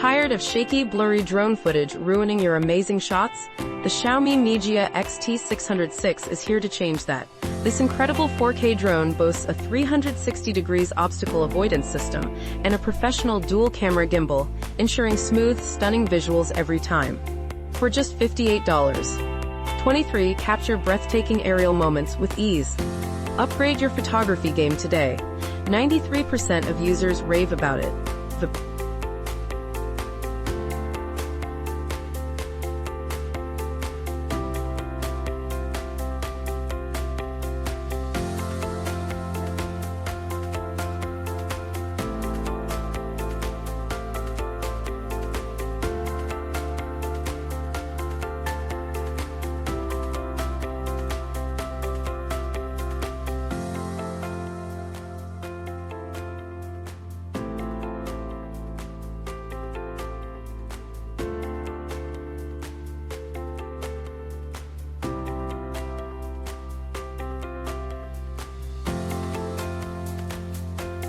Tired of shaky, blurry drone footage ruining your amazing shots? The Xiaomi Mijia XT606 is here to change that. This incredible 4K drone boasts a 360 degrees obstacle avoidance system and a professional dual-camera gimbal, ensuring smooth, stunning visuals every time. For just $58. 23. Capture breathtaking aerial moments with ease. Upgrade your photography game today. 93% of users rave about it. The